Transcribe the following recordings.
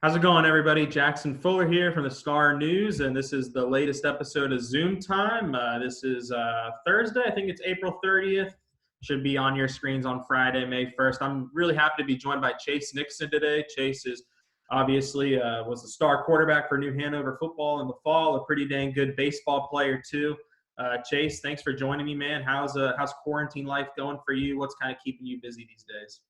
How's it going, everybody? Jackson Fuller here from the Star News, and this is the latest episode of Zoom Time. This is Thursday. I think it's April 30th. Should be on your screens on Friday, May 1st. I'm really happy to be joined by Chase Nixon today. Chase is obviously was the star quarterback for New Hanover football in the fall, a pretty dang good baseball player too. Chase, thanks for joining me, man. How's quarantine life going for you? What's kind of keeping you busy these days?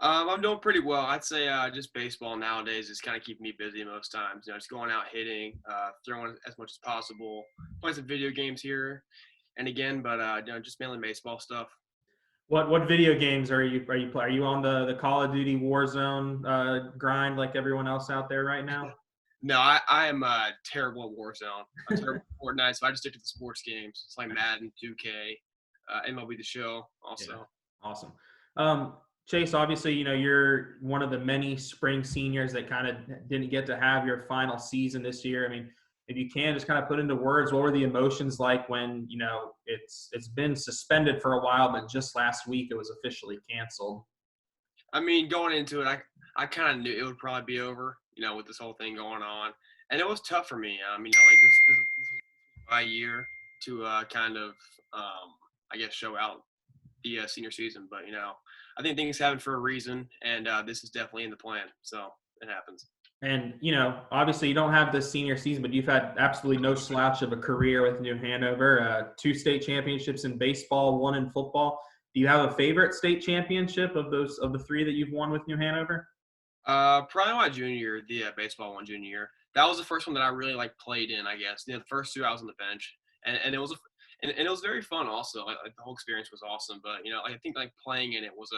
I'm doing pretty well. I'd say just baseball nowadays is kind of keeping me busy most times. Just going out hitting, throwing as much as possible, playing some video games here and again, but just mainly baseball stuff. What video games are you on the Call of Duty Warzone grind like everyone else out there right now? No, I am terrible at Warzone. I'm terrible at Fortnite, so I just stick to the sports games. It's like Madden, 2K, MLB The Show, Yeah, also. awesome. Um, Chase, obviously, you're one of the many spring seniors that kind of didn't get to have your final season this year. I mean, if you can just kind of put into words, what were the emotions like when it's been suspended for a while, but just last week it was officially canceled? I mean, going into it, I kind of knew it would probably be over, with this whole thing going on, and it was tough for me. Like this was my year to kind of, I guess, show out the senior season. But I think things happen for a reason, and this is definitely in the plan, so it happens. And obviously, you don't have the senior season, but you've had absolutely no slouch of a career with New Hanover. Two state championships in baseball, one in football. Do you have a favorite state championship of the three that you've won with New Hanover? Probably my junior year, the baseball one junior year. That was the first one that I really played in. I guess the first two I was on the bench, and it was and it was very fun. Also, like the whole experience was awesome. But I think playing in it was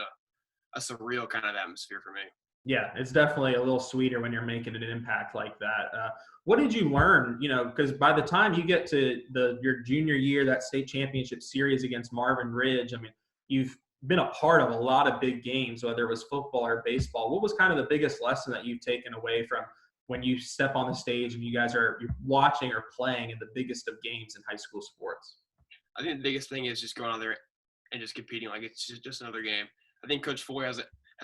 a surreal kind of atmosphere for me. Yeah, it's definitely a little sweeter when you're making an impact like that. What did you learn? Because by the time you get to your junior year, that state championship series against Marvin Ridge, I mean, you've been a part of a lot of big games, whether it was football or baseball. What was kind of the biggest lesson that you've taken away from when you step on the stage and you guys are watching or playing in the biggest of games in high school sports? I think the biggest thing is just going out there and just competing. Like it's just another game. I think Coach Foy has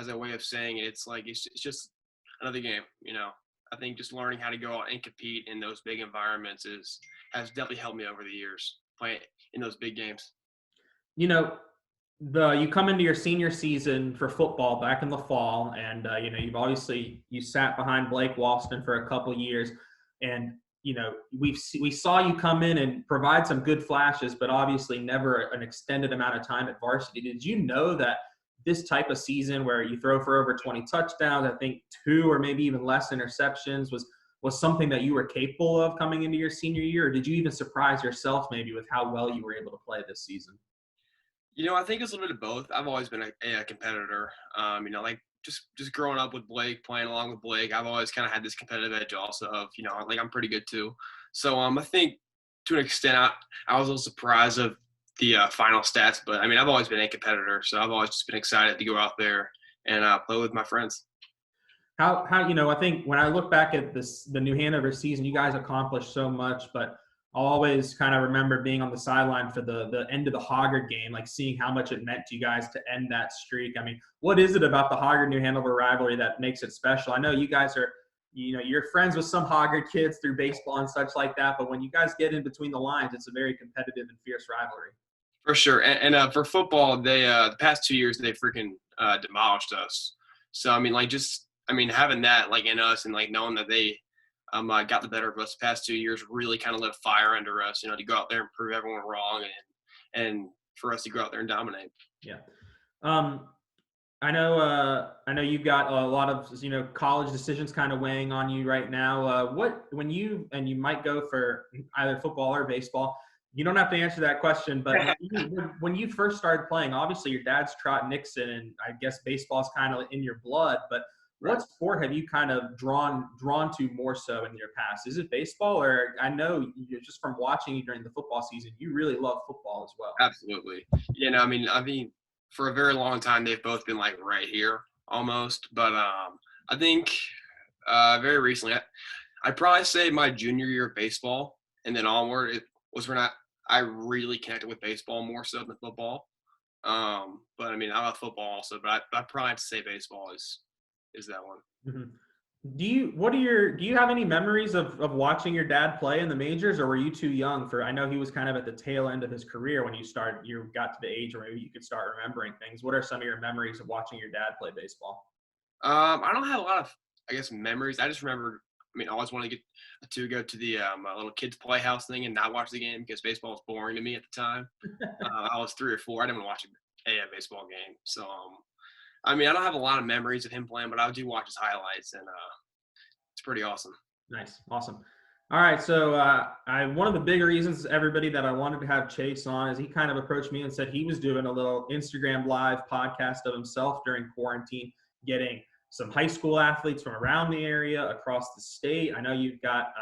a way of saying it. It's like it's just another game. I think just learning how to go out and compete in those big environments has definitely helped me over the years playing in those big games. You know, you come into your senior season for football back in the fall, and you sat behind Blake Walston for a couple years, and we saw you come in and provide some good flashes, but obviously never an extended amount of time at varsity. Did you know that this type of season where you throw for over 20 touchdowns, I think two or maybe even less interceptions was something that you were capable of coming into your senior year, or did you even surprise yourself maybe with how well you were able to play this season? I think it's a little bit of both. I've always been a competitor. Like just growing up with Blake, playing along with Blake, I've always kind of had this competitive edge also of, like I'm pretty good too. So I think to an extent I was a little surprised of the final stats, but I mean I've always been a competitor, so I've always just been excited to go out there and play with my friends. How I think when I look back at the New Hanover season, you guys accomplished so much, but I'll always kind of remember being on the sideline for the end of the Hoggard game, like seeing how much it meant to you guys to end that streak. I mean, what is it about the Hoggard New Hanover rivalry that makes it special? I know you guys are, you're friends with some Hoggard kids through baseball and such like that, but when you guys get in between the lines, it's a very competitive and fierce rivalry. For sure. And for football, they the past 2 years they freaking demolished us. So I mean, having that in us and knowing that they got the better of us the past 2 years really kind of lit a fire under us. To go out there and prove everyone wrong and for us to go out there and dominate. Yeah. Um, I know you've got a lot of college decisions kind of weighing on you right now. When you might go for either football or baseball. You don't have to answer that question, but when you first started playing, obviously your dad's Trot Nixon, and I guess baseball's kind of in your blood. But Right. what sport have you kind of drawn to more so in your past? Is it baseball, or I know just from watching you during the football season, you really love football as well. Absolutely. I mean, for a very long time they've both been right here almost, but I think very recently I'd probably say my junior year of baseball and then onward it was when I really connected with baseball more so than football. But I mean, I love football also, but I probably have to say baseball is that one. Mhm. Do you have any memories of watching your dad play in the majors, or were you too young for? I know he was kind of at the tail end of his career when you got to the age where maybe you could start remembering things. What are some of your memories of watching your dad play baseball? I don't have a lot of, I guess, memories. I just remember, I mean, I always wanted to go to the little kids' playhouse thing and not watch the game because baseball was boring to me at the time. I was 3 or 4. I didn't want to watch a baseball game. So, I mean, I don't have a lot of memories of him playing, but I do watch his highlights, and it's pretty awesome. Nice, awesome. All right, so one of the big reasons, everybody, that I wanted to have Chase on is he kind of approached me and said he was doing a little Instagram live podcast of himself during quarantine, getting some high school athletes from around the area, across the state. I know you've got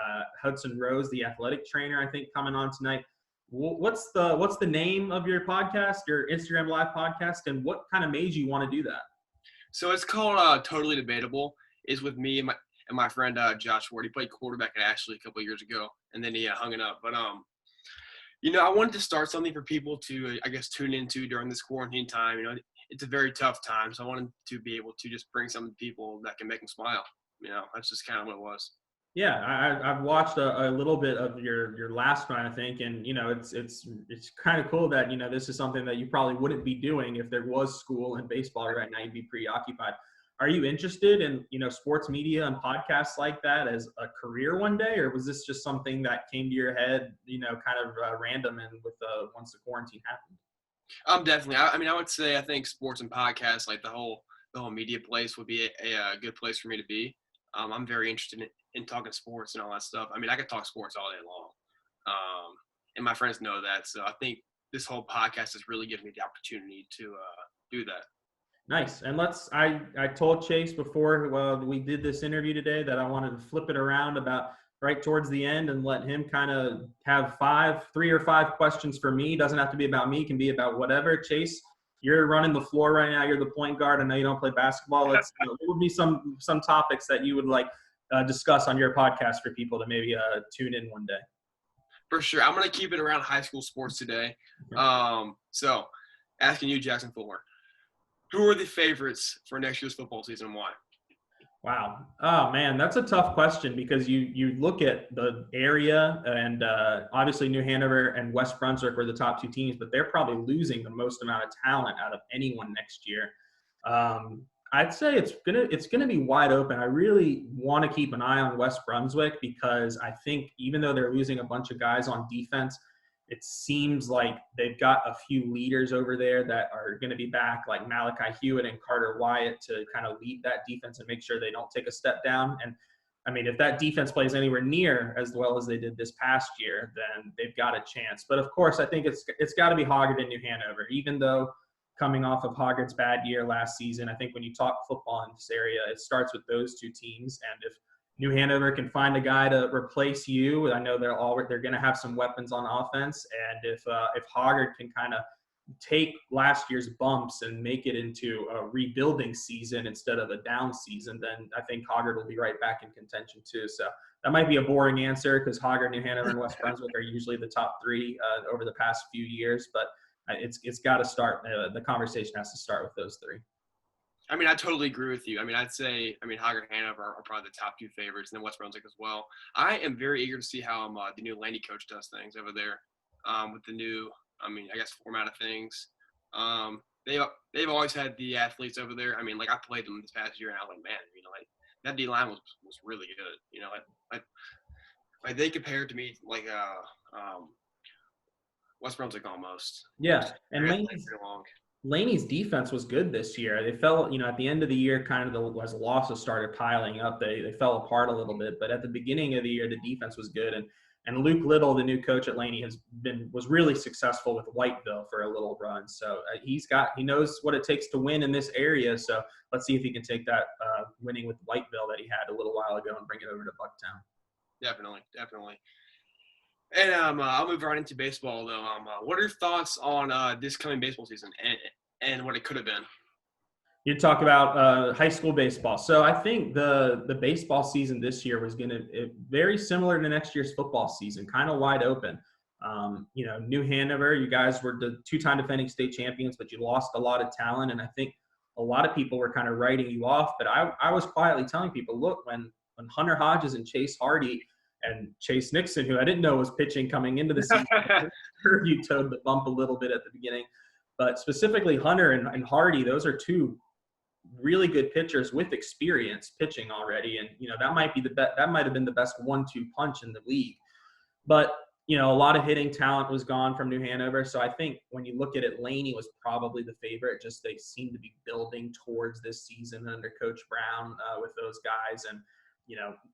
Hudson Rose, the athletic trainer, I think, coming on tonight. What's the name of your podcast, your Instagram live podcast, and what kind of made you want to do that? So it's called Totally Debatable. It's with me and my friend Josh Ward. He played quarterback at Ashley a couple of years ago, and then he hung it up. But I wanted to start something for people to, I guess, tune into during this quarantine time. It's a very tough time, so I wanted to be able to just bring some people that can make them smile. That's just kind of what it was. Yeah, I've watched a little bit of your last one, I think, and it's kind of cool that this is something that you probably wouldn't be doing if there was school and baseball right now. You'd be preoccupied. Are you interested in sports media and podcasts like that as a career one day, or was this just something that came to your head, kind of random and with once the quarantine happened? Definitely. I would say I think sports and podcasts, like the whole media place, would be a good place for me to be. I'm very interested in talking sports and all that stuff. I mean, I could talk sports all day long, and my friends know that. So I think this whole podcast has really given me the opportunity to do that. Nice. And I told Chase before we did this interview today that I wanted to flip it around about right towards the end and let him kind of have 3 or 5 questions for me. Doesn't have to be about me, can be about whatever. Chase, you're running the floor right now. You're the point guard. I know you don't play basketball. What would be some topics that you would like discuss on your podcast for people to maybe tune in one day? For sure. I'm going to keep it around high school sports today. So asking you, Jackson Fuller, who are the favorites for next year's football season and why? Wow. Oh, man, that's a tough question because you look at the area and obviously New Hanover and West Brunswick were the top 2 teams, but they're probably losing the most amount of talent out of anyone next year. I'd say it's gonna be wide open. I really want to keep an eye on West Brunswick because I think even though they're losing a bunch of guys on defense, it seems like they've got a few leaders over there that are going to be back, like Malachi Hewitt and Carter Wyatt, to kind of lead that defense and make sure they don't take a step down. And I mean, if that defense plays anywhere near as well as they did this past year, then they've got a chance. But of course, I think it's got to be Hoggard and New Hanover, even though coming off of Hoggard's bad year last season, I think when you talk football in this area, it starts with those 2 teams. And if New Hanover can find a guy to replace you, I know they're going to have some weapons on offense. And if Hoggard can kind of take last year's bumps and make it into a rebuilding season instead of a down season, then I think Hoggard will be right back in contention too. So that might be a boring answer because Hoggard, New Hanover, and West Brunswick are usually the top 3 over the past few years. But it's got to start. The conversation has to start with those 3. I mean, I totally agree with you. I mean, I'd say, Hoggard and Hanover are probably the top 2 favorites, and then West Brunswick as well. I am very eager to see how the new Laney coach does things over there with the new, I guess, format of things. They've always had the athletes over there. I mean, like I played them this past year, and I was like, man, like that D line was really good. Like they compared to me like West Brunswick almost. Yeah, and Laney's defense was good this year. They fell, at the end of the year, kind of as the losses started piling up, they fell apart a little bit. But at the beginning of the year, the defense was good. And Luke Little, the new coach at Laney, was really successful with Whiteville for a little run. So he knows what it takes to win in this area. So let's see if he can take that winning with Whiteville that he had a little while ago and bring it over to Bucktown. Definitely. And I'll move right into baseball, though. What are your thoughts on this coming baseball season and what it could have been? You talk about high school baseball. So I think the baseball season this year was going to very similar to next year's football season, kind of wide open. New Hanover, you guys were the 2-time defending state champions, but you lost a lot of talent. And I think a lot of people were kind of writing you off, but I was quietly telling people, look, when Hunter Hodges and Chase Hardy and Chase Nixon, who I didn't know was pitching coming into the season, you toed the bump a little bit at the beginning. But specifically Hunter and Hardy, those are two really good pitchers with experience pitching already. And, that might have been the best 1-2 punch in the league. But, a lot of hitting talent was gone from New Hanover. So I think when you look at it, Laney was probably the favorite. Just they seem to be building towards this season under Coach Brown with those guys. And,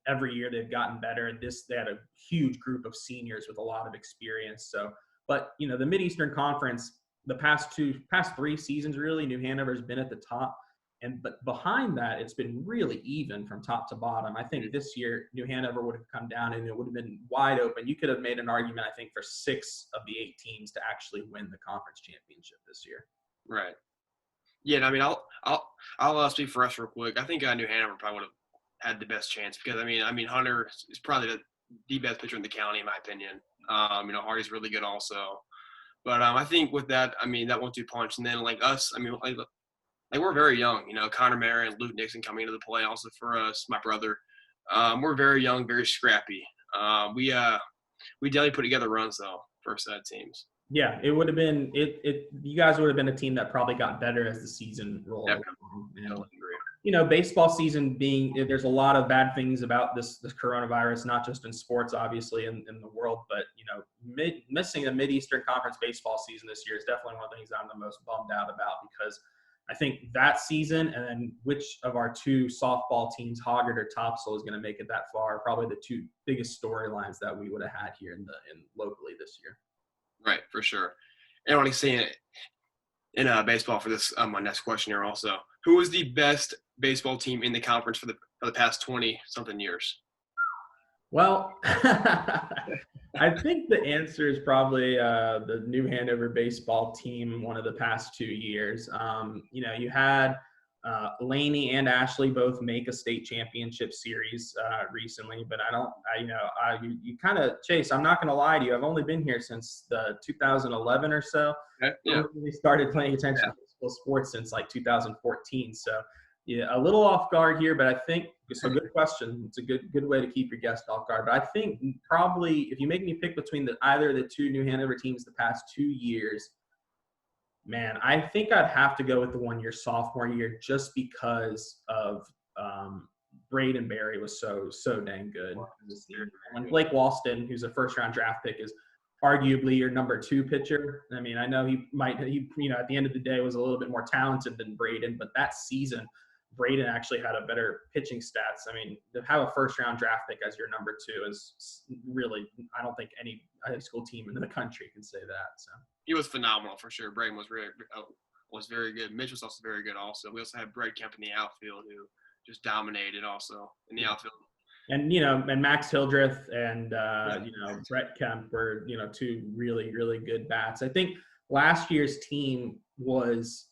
every year they've gotten better. And they had a huge group of seniors with a lot of experience. So, but, the Mideastern Conference, the past 3 seasons, really, New Hanover's been at the top. But behind that, it's been really even from top to bottom. I think this year, New Hanover would have come down and it would have been wide open. You could have made an argument, I think, for 6 of the 8 teams to actually win the conference championship this year. Right. Yeah, and I mean, I'll speak for us real quick. I think New Hanover probably would have had the best chance because I mean Hunter is probably the best pitcher in the county in my opinion. Hardy's really good also, but I think with that, I mean that 1-2 punch, and then like us, I mean like we're very young, Connor Marion, Luke Nixon coming into the play also for us, my brother. We're very young, very scrappy. We definitely put together runs though for a set of teams. Yeah, it would have been you guys would have been a team that probably got better as the season rolled along. Baseball season there's a lot of bad things about this coronavirus, not just in sports, obviously, in the world, but missing a Mideastern Conference baseball season this year is definitely one of the things I'm the most bummed out about because I think that season and then which of our 2 softball teams, Hoggard or Topsail, is going to make it that far, are probably the 2 biggest storylines that we would have had here in locally this year. Right, for sure. And what he's saying in baseball for this, my next question here also, who is the best baseball team in the conference for the past 20-something years? Well, I think the answer is probably the New Hanover baseball team one of the past 2 years. You had Laney and Ashley both make a state championship series recently, but you kind of, Chase, I'm not going to lie to you. I've only been here since 2011 or so. Yeah. We started paying attention to baseball sports since like 2014. So yeah, a little off guard here, but I think it's a good question. It's a good way to keep your guest off guard. But I think probably if you make me pick between either of the 2 New Hanover teams the past 2 years, man, I think I'd have to go with the one-year sophomore year just because of Braden Berry was so dang good. When Blake Walston, who's a first-round draft pick, is arguably your number 2 pitcher. I mean, I know he at the end of the day was a little bit more talented than Braden, but that season, Braden actually had a better pitching stats. I mean, to have a first-round draft pick as your number 2 is really, I don't think any high school team in the country can say that. So he was phenomenal for sure. Braden was very good. Mitch was also very good. Also, we also had Brett Kemp in the outfield who just dominated also in the outfield. And and Max Hildreth and Brett Kemp were 2 really really good bats. I think last year's team was.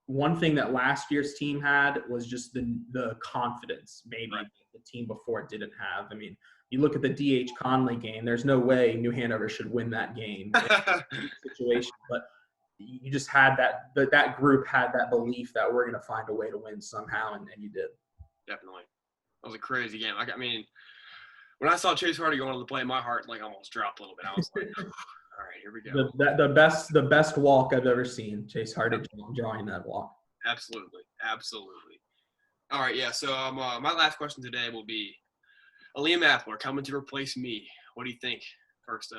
One thing that last year's team had was just the confidence maybe the team before didn't have. I mean, you look at the D.H. Conley game, there's no way New Hanover should win that game situation. But you just had that group had that belief that we're going to find a way to win somehow, and you did. Definitely. That was a crazy game. I mean, when I saw Chase Hardy going to the play, my heart almost dropped a little bit. I was like, all right, here we go. The best walk I've ever seen. Chase Hardy drawing that walk. Absolutely. All right, yeah. So my last question today will be, Liam Appler coming to replace me. What do you think? First.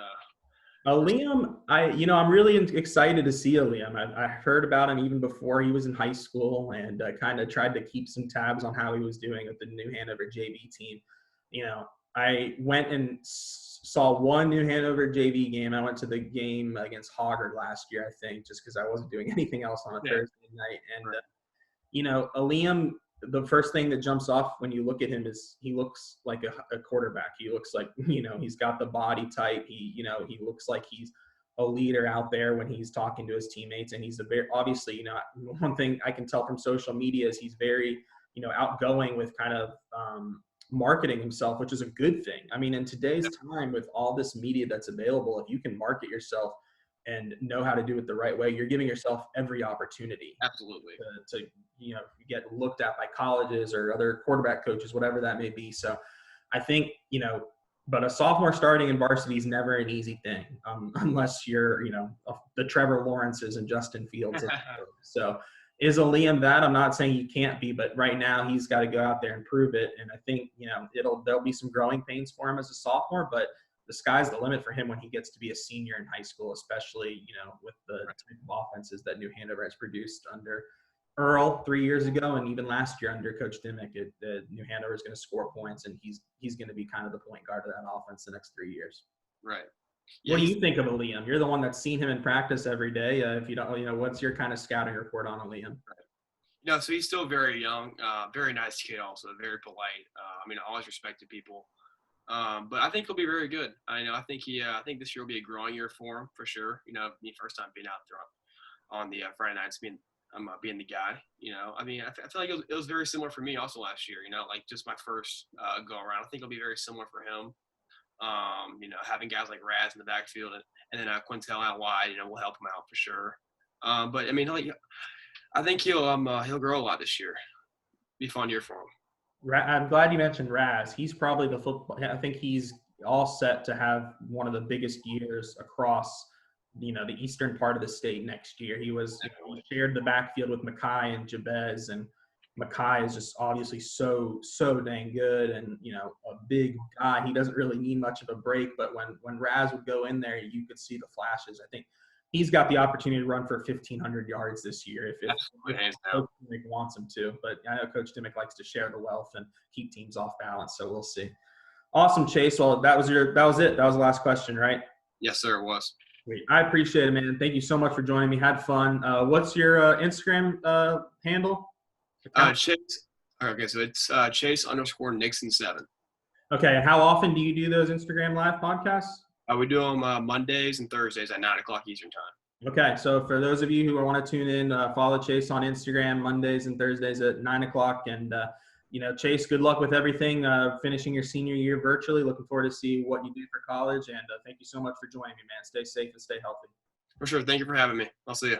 Liam, I'm really excited to see Liam. I heard about him even before he was in high school, and kind of tried to keep some tabs on how he was doing with the New Hanover JV team. I went and saw one New Hanover JV game. I went to the game against Hoggard last year, I think, just because I wasn't doing anything else on a Thursday night. And, Liam, the first thing that jumps off when you look at him is he looks like a quarterback. He looks like, he's got the body type. He looks like he's a leader out there when he's talking to his teammates. And he's obviously, one thing I can tell from social media is he's very, outgoing with kind of marketing himself, which is a good thing. I mean, in today's time with all this media that's available, if you can market yourself and know how to do it the right way, you're giving yourself every opportunity Absolutely. to get looked at by colleges or other quarterback coaches, whatever that may be. So I think, but a sophomore starting in varsity is never an easy thing, unless you're, the Trevor Lawrences and Justin Fields. So is a Liam that? I'm not saying he can't be, but right now he's got to go out there and prove it. And I think, there'll be some growing pains for him as a sophomore, but the sky's the limit for him when he gets to be a senior in high school, especially, with the type of offenses that New Hanover has produced under Earl 3 years ago, and even last year under Coach Dimmick. New Hanover is going to score points, and he's going to be kind of the point guard of that offense the next 3 years. Right. Yeah, what do you think of a Liam? You're the one that's seen him in practice every day. If you don't, what's your kind of scouting report on a Liam? Right. So he's still very young, very nice kid, also very polite. I always respected people. But I think he'll be very good. I think this year will be a growing year for him for sure. The first time being out there on the Friday nights, being the guy. I feel like it was very similar for me also last year. Like just my first go around. I think it'll be very similar for him. Having guys like Raz in the backfield and then Quintel out wide, will help him out for sure. But I think he'll grow a lot this year. Be a fun year for him. I'm glad you mentioned Raz. He's probably I think he's all set to have one of the biggest years across, the eastern part of the state next year. He shared the backfield with Mackay and Jabez, and Mackay is just obviously so dang good and, a big guy. He doesn't really need much of a break, but when Raz would go in there, you could see the flashes. I think he's got the opportunity to run for 1,500 yards this year if Coach Dimmick wants him to. But I know Coach Dimmick likes to share the wealth and keep teams off balance, so we'll see. Awesome, Chase. Well, that was it. That was the last question, right? Yes, sir, it was. Sweet. I appreciate it, man. Thank you so much for joining me. Had fun. What's your Instagram handle? Chase. Okay, so it's Chase_Nixon 7. Okay, and how often do you do those Instagram Live podcasts? We do them Mondays and Thursdays at 9 o'clock Eastern time. Okay, so for those of you who want to tune in, follow Chase on Instagram Mondays and Thursdays at 9 o'clock. And, Chase, good luck with everything, finishing your senior year virtually. Looking forward to see what you do for college. And thank you so much for joining me, man. Stay safe and stay healthy. For sure. Thank you for having me. I'll see you.